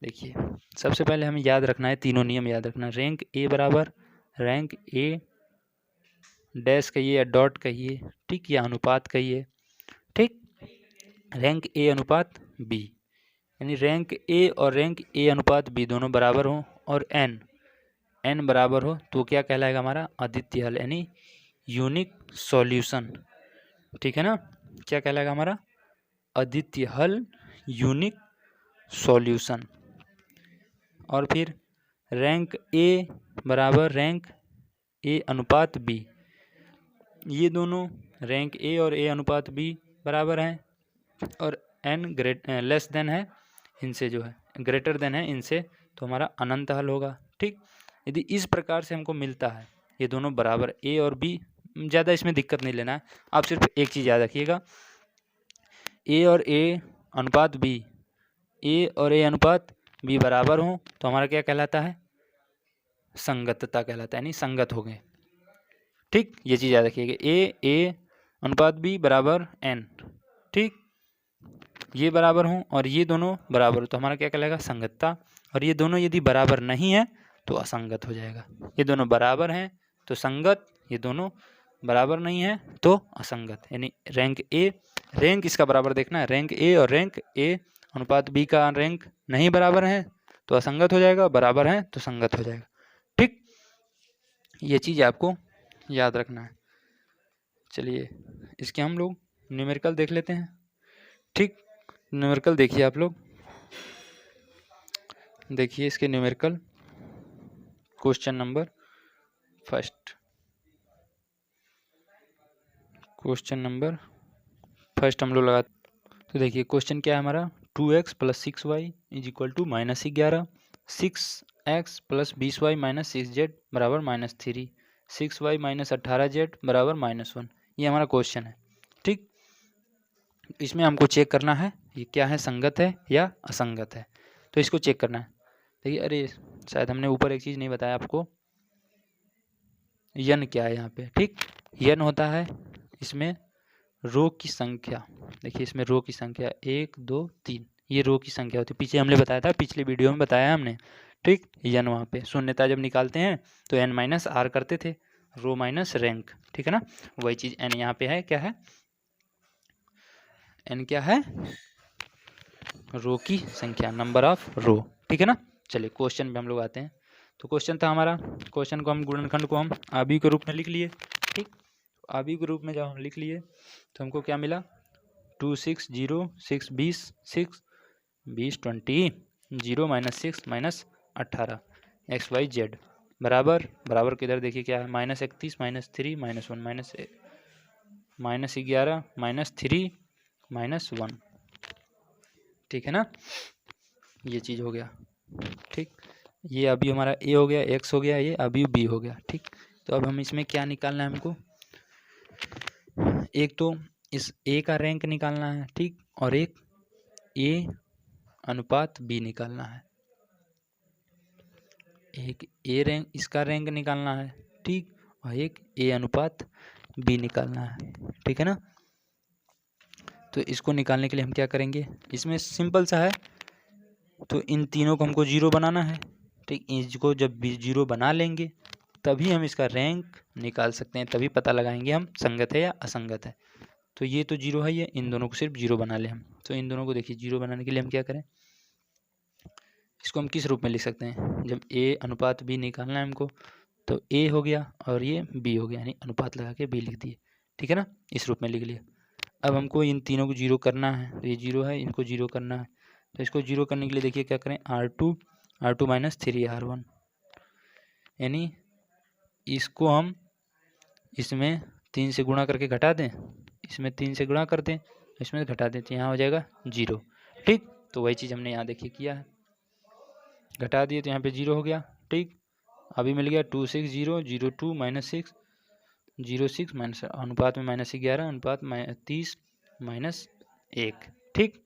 देखिए सबसे पहले हमें याद रखना है, तीनों नियम याद रखना है। रैंक ए बराबर रैंक ए डैश कहिए या डॉट कहिए, ठीक, या अनुपात कहिए। ठीक, रैंक ए अनुपात बी, यानी रैंक ए और रैंक ए अनुपात बी दोनों बराबर हों और एन बराबर हो तो क्या कहलाएगा, हमारा अद्वितीय हल यानी यूनिक सॉल्यूशन। ठीक है ना, क्या कहलाएगा हमारा अद्वितीय हल, यूनिक सॉल्यूशन। और फिर रैंक ए बराबर रैंक ए अनुपात बी, ये दोनों रैंक ए और ए अनुपात बी बराबर हैं और एन लेस देन है इनसे, जो है ग्रेटर देन है इनसे, तो हमारा अनंत हल होगा। ठीक, यदि इस प्रकार से हमको मिलता है ये दोनों बराबर ए और बी, ज़्यादा इसमें दिक्कत नहीं लेना है, आप सिर्फ एक चीज़ याद रखिएगा, ए और ए अनुपात बी, ए और ए अनुपात बी बराबर हों तो हमारा क्या कहलाता है, संगतता कहलाता है, यानी संगत हो गए। ठीक, ये चीज़ याद रखिएगा, ए अनुपात बी बराबर एन। ठीक, ये बराबर हों और ये दोनों बराबर हो तो हमारा क्या कहलाएगा, संगतता। और ये दोनों यदि बराबर नहीं है तो असंगत हो जाएगा। ये दोनों बराबर हैं तो संगत, ये दोनों बराबर नहीं है तो असंगत। यानी रैंक ए, रैंक इसका बराबर देखना है, रैंक ए और रैंक ए अनुपात बी का रैंक नहीं बराबर है तो असंगत हो जाएगा, बराबर है तो संगत हो जाएगा। ठीक, ये चीज़ आपको याद रखना है। चलिए इसके हम लोग न्यूमेरिकल देख लेते हैं। ठीक, न्यूमेरिकल देखिए आप लोग, देखिए इसके numerical question number first, question number first हम लोग लगा। तो देखिए क्वेश्चन क्या है हमारा, 2x + 6y = -11, 6x + 20y - 6z = -3, 6y - 18z = -1। ये हमारा क्वेश्चन है। ठीक, इसमें हमको चेक करना है ये क्या है, संगत है या असंगत है, तो इसको चेक करना है। देखिए, अरे शायद हमने ऊपर एक चीज़ नहीं बताया आपको, यन क्या है यहाँ पे। ठीक, यन होता है इसमें रो की संख्या। देखिए इसमें रो की संख्या 1 2 3, ये रो की संख्या होती है। पीछे हमने बताया था, पिछले वीडियो में बताया हमने। ठीक, यन वहाँ पे शून्यता जब निकालते हैं तो n - r करते थे, रो माइनस रैंक। ठीक है ना, वही चीज़ n यहाँ पे है, क्या है, n क्या है, रो की संख्या, नंबर ऑफ रो। ठीक है ना। चलिए क्वेश्चन पे हम लोग आते हैं। तो क्वेश्चन था हमारा, क्वेश्चन को हम गुणनखंड को हम आबी के रूप में लिख लिए। ठीक, आबी के रूप में जब हम लिख लिए तो हमको क्या मिला, 2 6 0 6 20 6 20 20 0 - 6 - 18 XYZ बराबर, बराबर किधर देखिए क्या है, -31 - 3 - 1 -11 -3 -1। ठीक है ना, ये चीज़ हो गया। ठीक, ये अभी हमारा ए हो गया, एक्स हो गया, ये अभी बी हो गया। ठीक, तो अब हम इसमें क्या निकालना है हमको, एक तो इस ए का रैंक निकालना है। ठीक, और एक ए अनुपात बी निकालना है, एक ए रैंक, इसका रैंक निकालना है। ठीक, और एक ए अनुपात बी निकालना है। ठीक है ना, तो इसको निकालने के लिए हम क्या करेंगे, इसमें सिंपल सा है, तो इन तीनों को हमको जीरो बनाना है। ठीक, इसको जब जीरो बना लेंगे तभी हम इसका रैंक निकाल सकते हैं, तभी पता लगाएंगे हम संगत है या असंगत है। तो ये तो जीरो है, ये इन दोनों को सिर्फ जीरो बना ले हम। तो इन दोनों को देखिए जीरो बनाने के लिए हम क्या करें, इसको हम किस रूप में लिख सकते हैं, जब ए अनुपात बी निकालना है हमको, तो ए हो गया और ये बी हो गया, यानी अनुपात लगा के बी लिख दिए। ठीक है ना, इस रूप में लिख लिया। अब हमको इन तीनों को जीरो करना है, तो ये जीरो है, इनको जीरो करना है। तो इसको जीरो करने के लिए देखिए क्या करें, R2 - 3 R1, यानी इसको हम इसमें 3 से गुणा करके घटा दें, इसमें 3 से गुणा कर दें, इसमें घटा दें, तो यहाँ हो जाएगा जीरो। ठीक, तो वही चीज़ हमने यहाँ देखिए किया है, घटा दिए तो यहाँ पे जीरो हो गया। ठीक, अभी मिल गया 2 6 0 0 2 - 6 0 6 माइनस अनुपात में -11 अनुपात 30 -1। ठीक,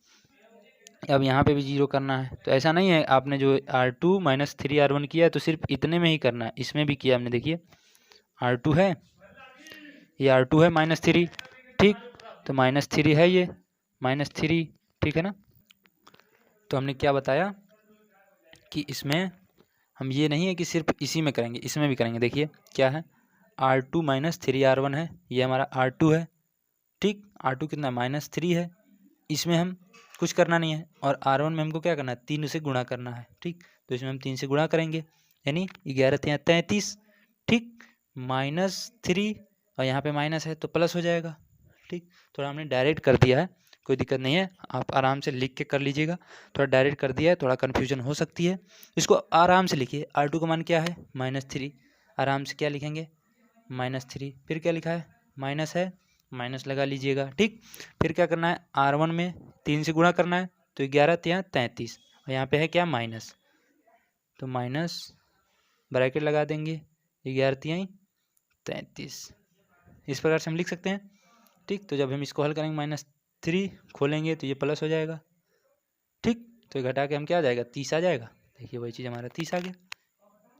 अब यहाँ पे भी जीरो करना है, तो ऐसा नहीं है आपने जो R2 - 3 R1 किया है तो सिर्फ इतने में ही करना है, इसमें भी किया हमने। देखिए R2 है, ये R2 है -3। ठीक, तो -3 है, ये -3। ठीक है ना, तो हमने क्या बताया कि इसमें हम ये नहीं है कि सिर्फ इसी में करेंगे, इसमें भी करेंगे। देखिए क्या है, R2 - 3 R1 है, ये हमारा R2 है। ठीक, R2 कितना -3 है, इसमें हम कुछ करना नहीं है, और R1 में हमको क्या करना है, 3 से गुणा करना है। ठीक, तो इसमें हम 3 से गुणा करेंगे, यानी 11 3 33। ठीक, -3 और यहाँ पे माइनस है तो प्लस हो जाएगा। ठीक, थोड़ा हमने डायरेक्ट कर दिया है, कोई दिक्कत नहीं है, आप आराम से लिख के कर लीजिएगा। थोड़ा डायरेक्ट कर दिया है, थोड़ा कन्फ्यूजन हो सकती है, इसको आराम से लिखिए। R2 का मान क्या है, -3, आराम से क्या लिखेंगे, -3, फिर क्या लिखा है, माइनस है, माइनस लगा लीजिएगा। ठीक, फिर क्या करना है, R1 में 3 से गुणा करना है, तो 11 3 33, और यहाँ पे है क्या, माइनस, तो माइनस ब्रैकेट लगा देंगे, 11 3 33, इस प्रकार से हम लिख सकते हैं। ठीक, तो जब हम इसको हल करेंगे -3 खोलेंगे तो ये प्लस हो जाएगा। ठीक, तो ये घटा के हम क्या आ जाएगा, 30 आ जाएगा। देखिए वही चीज़ हमारा 30 आ गया।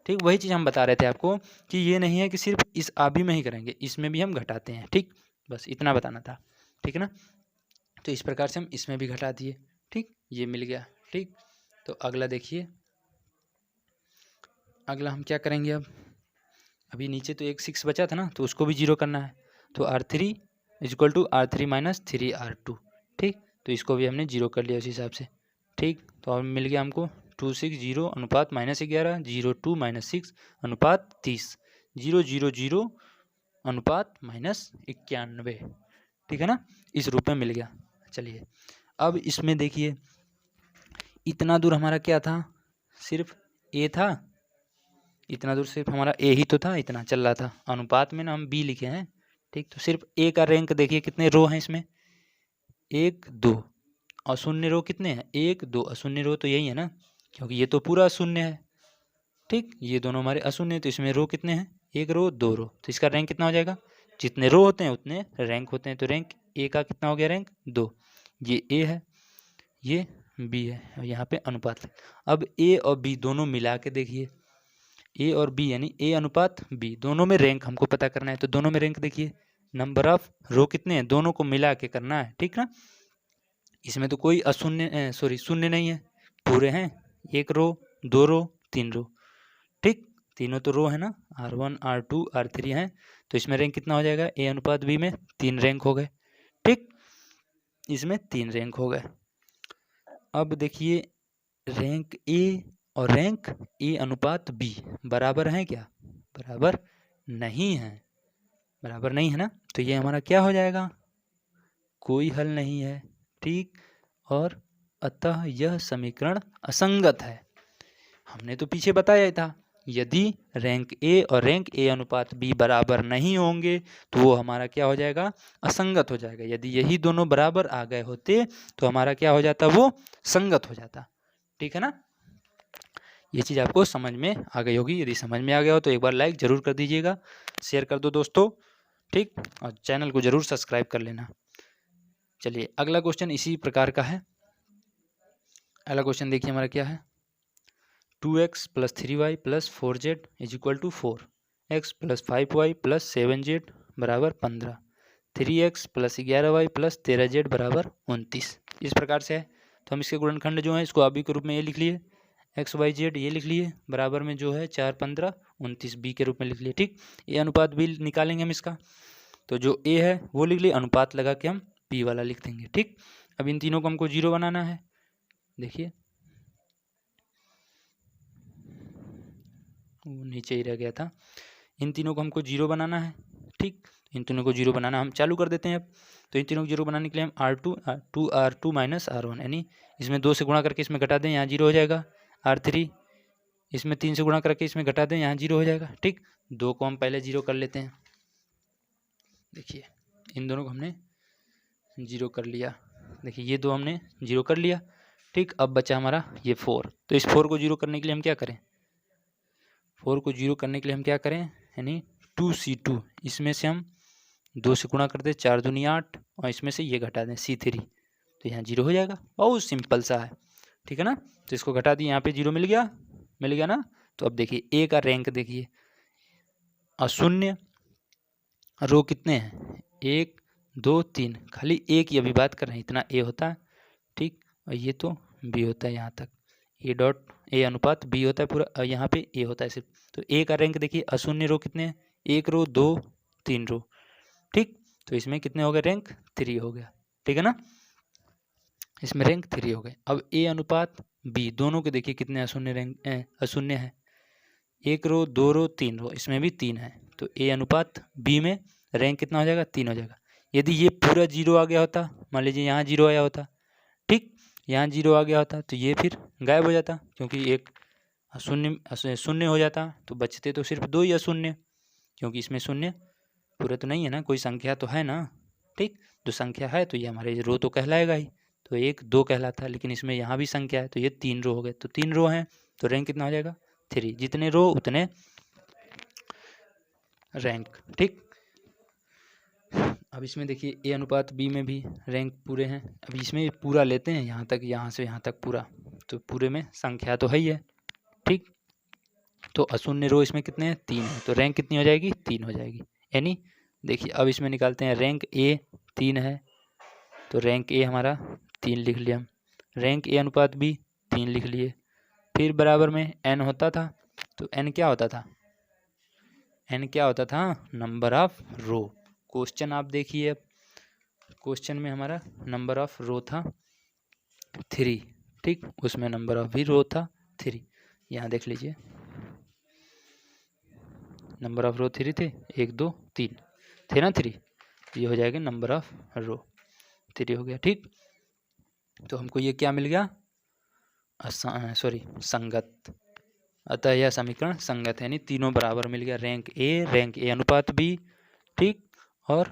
ठीक, वही चीज़ हम बता रहे थे आपको कि ये नहीं है कि सिर्फ इस आबी में ही करेंगे, इसमें भी हम घटाते हैं। ठीक, बस इतना बताना था। ठीक है ना, तो इस प्रकार से हम इसमें भी घटा दिए। ठीक, ये मिल गया। ठीक, तो अगला देखिए, अगला हम क्या करेंगे, अब अभी नीचे तो एक 6 बचा था ना, तो उसको भी 0 करना है। तो R3 equal to R3 minus 3R2, ठीक। तो इसको भी हमने 0 कर लिया उस हिसाब से, ठीक। तो अब मिल गया हमको 2 6 0 अनुपात -11 0 2 -6 अनुपात 30 0 0 0 अनुपात -91, ठीक है ना। इस रूप में मिल गया। चलिए अब इसमें देखिए, इतना दूर हमारा क्या था, सिर्फ ए था, इतना दूर सिर्फ हमारा ए ही तो था, इतना चल रहा था। अनुपात में ना हम बी लिखे हैं, ठीक। तो सिर्फ ए का रैंक देखिए कितने रो हैं इसमें, 1 2, और शून्य रो कितने हैं, 1 2, अशून्य रो तो यही है ना, क्योंकि ये तो पूरा शून्य है, ठीक। ये दोनों हमारे अशून्य, तो इसमें रो कितने हैं, 1 रो 2 रो, तो इसका रैंक कितना हो जाएगा, जितने रो होते हैं उतने रैंक होते हैं। तो रैंक ए का कितना हो गया, रैंक 2। ये ए है, ये बी है, और यहाँ पे अनुपात। अब ए और बी दोनों मिला के देखिए, ए और बी यानी ए अनुपात बी, दोनों में रैंक हमको पता करना है। तो दोनों में रैंक देखिए, नंबर ऑफ रो कितने हैं, दोनों को मिला के करना है, ठीक ना। इसमें तो कोई अशून्य शून्य नहीं है, पूरे हैं, 1 रो 2 रो 3 रो, ठीक। तीनों तो रो है ना, R1 R2 R3 हैं। तो इसमें रैंक कितना हो जाएगा, ए अनुपात बी में 3 रैंक हो गए, ठीक। इसमें 3 रैंक हो गए। अब देखिए रैंक ए और रैंक ए अनुपात बी बराबर हैं क्या, बराबर नहीं है, बराबर नहीं है ना। तो ये हमारा क्या हो जाएगा, कोई हल नहीं है, ठीक। और अतः यह समीकरण असंगत है। हमने तो पीछे बताया ही था, यदि रैंक ए और रैंक ए अनुपात बी बराबर नहीं होंगे तो वो हमारा क्या हो जाएगा, असंगत हो जाएगा। यदि यही दोनों बराबर आ गए होते तो हमारा क्या हो जाता, वो संगत हो जाता, ठीक है ना। ये चीज़ आपको समझ में आ गई होगी। यदि समझ में आ गया हो तो एक बार लाइक ज़रूर कर दीजिएगा, शेयर कर दो दोस्तों, ठीक। और चैनल को ज़रूर सब्सक्राइब कर लेना। चलिए अगला क्वेश्चन इसी प्रकार का है। अगला क्वेश्चन देखिए हमारा क्या है, 2x + 3y + 4z = 4, x + 5y + 7z = 15, 3x + 11y + 13z = 29। इस प्रकार से है। तो हम इसके गुणनखंड जो है इसको अभी के रूप में ये लिख लिए, एक्स वाई जेड ये लिख लिए, बराबर में जो है 4 15 29 बी के रूप में लिख लिए, ठीक। ए अनुपात बी निकालेंगे हम इसका, तो जो ए है वो लिख लिए, अनुपात लगा के हम पी वाला लिख देंगे, ठीक। अब इन तीनों को हमको 0 बनाना है। देखिए वो नीचे ही रह गया था, इन तीनों को हमको 0 बनाना है, ठीक। इन तीनों को 0 बनाना हम चालू कर देते हैं अब। तो इन तीनों को 0 बनाने के लिए हम R2 माइनस R1 यानी इसमें 2 से गुणा करके इसमें घटा दें, यहाँ 0 हो जाएगा। R3 इसमें 3 से गुणा करके इसमें घटा दें, यहाँ 0 हो जाएगा, ठीक। 2 को हम पहले 0 कर लेते हैं। देखिए इन दोनों को हमने 0 कर लिया, देखिए ये 2 हमने 0 कर लिया, ठीक। अब बचा हमारा ये 4। तो इस 4 को 0 करने के लिए हम क्या करें, 4 को 0 करने के लिए हम क्या करें, यानी 2C2, इसमें से हम 2 से गुणा कर दें, 4 दूनी 8, और इसमें से ये घटा दें C3, तो यहाँ 0 हो जाएगा। बहुत सिंपल सा है, ठीक है ना। तो इसको घटा दिए, यहाँ पे 0 मिल गया ना। तो अब देखिए ए का रैंक देखिए, अशून्य रो कितने हैं, 1 2 3, खाली ए की अभी बात कर रहे हैं, इतना ए होता है, ठीक। और ये तो बी होता है, यहाँ तक ए अनुपात बी होता है पूरा, और यहाँ पे ए होता है सिर्फ। तो ए का रैंक देखिए, अशून्य रो कितने हैं, 1 रो 2 3 रो, ठीक। तो इसमें कितने हो गए, रैंक 3 हो गया, ठीक है ना। इसमें रैंक 3 हो गए। अब ए अनुपात बी दोनों के देखिए कितने अशून्य है, 1 रो 2 रो 3 रो, इसमें भी 3 है। तो ए अनुपात बी में रैंक कितना हो जाएगा, 3 हो जाएगा। यदि ये पूरा 0 आ गया होता, मान लीजिए यहाँ 0 आया होता, ठीक, यहाँ 0 आ गया होता तो ये फिर गायब हो जाता, क्योंकि एक शून्य हो जाता, तो बचते तो सिर्फ 2 ही अशून्य, क्योंकि इसमें शून्य पूरा तो नहीं है ना, कोई संख्या तो है ना, ठीक। जो संख्या है तो ये हमारे रो तो कहलाएगा ही, तो 1 2 कहलाता है, लेकिन इसमें यहाँ भी संख्या है, तो ये 3 रो हो गए। तो 3 रो हैं तो रैंक कितना हो जाएगा, 3, जितने रो उतने रैंक, ठीक। अब इसमें देखिए ए अनुपात बी में भी रैंक पूरे हैं। अब इसमें पूरा लेते हैं, यहाँ तक, यहाँ से यहाँ तक पूरा, तो पूरे में संख्या तो है ही है, ठीक। तो अशून्य रो इसमें कितने हैं, 3 है, तो रैंक कितनी हो जाएगी, 3 हो जाएगी। यानी देखिए अब इसमें निकालते हैं, रैंक ए 3 है, तो रैंक ए हमारा 3 लिख लिया हम, रैंक ए अनुपात बी 3 लिख लिए। फिर बराबर में एन होता था, तो एन क्या होता था, एन क्या होता था, नंबर ऑफ रो। क्वेश्चन आप देखिए, अब क्वेश्चन में हमारा नंबर ऑफ रो था 3, ठीक, उसमें नंबर ऑफ भी रो था 3। यहाँ देख लीजिए नंबर ऑफ रो 3 थे, 1 2 3 थे ना 3, ये हो जाएगा नंबर ऑफ रो 3 हो गया, ठीक। तो हमको ये क्या मिल गया, संगत। अतः यह समीकरण संगत है, यानी तीनों बराबर मिल गया, रैंक ए अनुपात बी, ठीक, और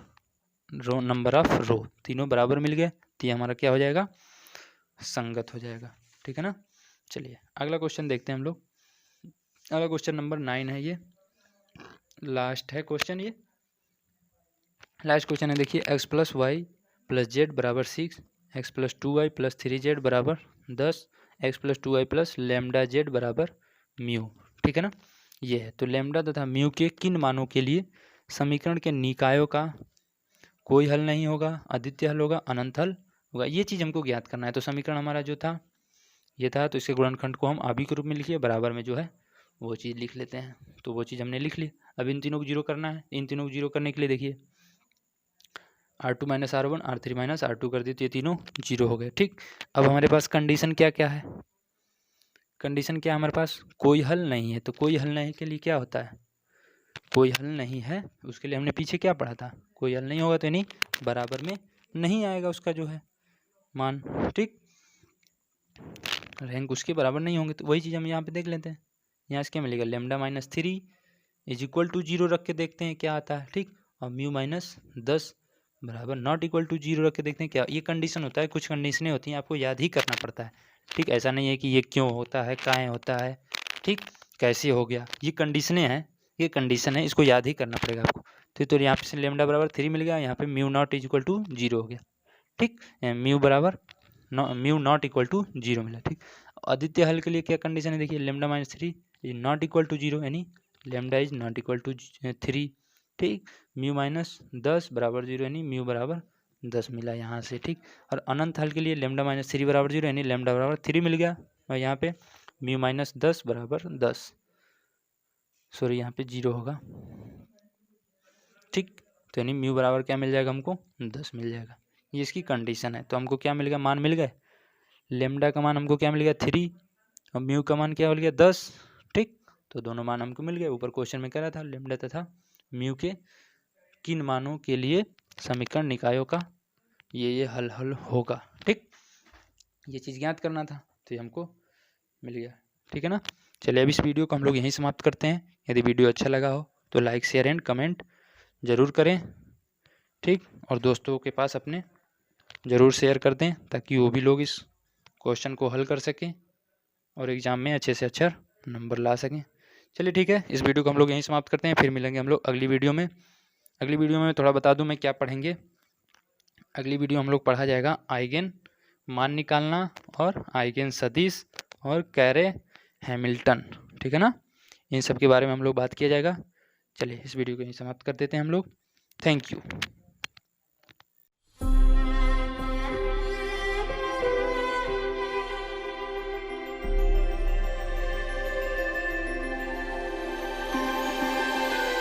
रो नंबर ऑफ रो तीनों बराबर मिल गए, तो ये हमारा क्या हो जाएगा, संगत हो जाएगा, ठीक है ना। चलिए अगला क्वेश्चन देखते हैं हम लोग। अगला क्वेश्चन नंबर 9 है, ये लास्ट है क्वेश्चन, ये लास्ट क्वेश्चन है। देखिए x + y + z = 6, x + 2y + 3z = 10, x + 2y + λz = mu, ठीक है ना। ये है, तो लैम्डा तथा म्यू के किन मानों के लिए समीकरण के निकायों का कोई हल नहीं होगा, अद्वितीय हल होगा, अनंत हल होगा, ये चीज़ हमको ज्ञात करना है। तो समीकरण हमारा जो था ये था, तो इसके गुणनखंड को हम आभी के रूप में लिखिए, बराबर में जो है वो चीज़ लिख लेते हैं, तो वो चीज़ हमने लिख ली। अब इन तीनों को जीरो करना है, इन तीनों को जीरो करने के लिए देखिए R2 - R1 R3 - R2 कर दिए, तो ये तीनों जीरो हो गए, ठीक। अब हमारे पास कंडीशन क्या क्या है, कंडीशन क्या है हमारे पास, कोई हल नहीं है। तो कोई हल नहीं के लिए क्या होता है, कोई हल नहीं है, उसके लिए हमने पीछे क्या पढ़ा था, कोई हल नहीं होगा तो यानी बराबर में नहीं आएगा उसका जो है मान, ठीक, रैंक उसके बराबर नहीं होंगे। तो वही चीज़ हम यहाँ पे देख लेते हैं, यहाँ से क्या मिलेगा, λ - 3 = 0 रख के देखते हैं क्या आता है, ठीक, और μ - 10 बराबर नॉट इक्वल टू 0 रख के देखते हैं क्या। ये कंडीशन होता है, कुछ कंडीशनें होती हैं, आपको याद ही करना पड़ता है, ठीक। ऐसा नहीं है कि ये क्यों होता है, काहे होता है, ठीक, कैसे हो गया, ये कंडीशनें हैं, ये कंडीशन है, इसको याद ही करना पड़ेगा आपको। तो यहाँ पे λ = 3 मिल गया, यहाँ पे μ नॉट = 0 हो गया, ठीक, μ नॉट = 0 मिला, ठीक। अद्वितीय हल के लिए क्या कंडीशन है, देखिए λ - 3 इज नॉट इक्वल टू 0, यानी λ इज नॉट इक्वल टू 3, ठीक, μ - 10 = 0, यानी μ = 10 मिला यहाँ से, ठीक। और अनंत हल के लिए λ - 3 = 0, यानी λ = 3 मिल गया, और यहाँ पे μ - 10 = 10, सॉरी यहाँ पे 0 होगा, ठीक। तो यानी μ बराबर क्या मिल जाएगा हमको, 10 मिल जाएगा, ये इसकी कंडीशन है। तो हमको क्या मिल गया, मान मिल गए, लेमडा का मान हमको क्या मिल गया 3, और म्यू का मान क्या मिल गया 10, ठीक। तो दोनों मान हमको मिल गए। ऊपर क्वेश्चन में कह रहा था लेमडा तथा म्यू के किन मानों के लिए समीकरण निकायों का ये हल होगा, ठीक, ये चीज़ ज्ञात करना था, तो ये हमको मिल गया, ठीक है ना। चलिए अब इस वीडियो को हम लोग यहीं समाप्त करते हैं। यदि वीडियो अच्छा लगा हो तो लाइक शेयर एंड कमेंट ज़रूर करें, ठीक, और दोस्तों के पास अपने ज़रूर शेयर कर दें, ताकि वो भी लोग इस क्वेश्चन को हल कर सकें और एग्ज़ाम में अच्छे से अच्छा नंबर ला सकें। चलिए ठीक है, इस वीडियो को हम लोग यहीं समाप्त करते हैं, फिर मिलेंगे हम लोग अगली वीडियो में। अगली वीडियो में थोड़ा बता दूं मैं क्या पढ़ेंगे। अगली वीडियो हम लोग पढ़ा जाएगा आइगन मान निकालना और आइगन सदिश और कैरे हैमिल्टन, ठीक है ना, इन सब के बारे में हम लोग बात किया जाएगा। चलिए इस वीडियो को यहीं समाप्त कर देते हैं हम लोग। Thank you.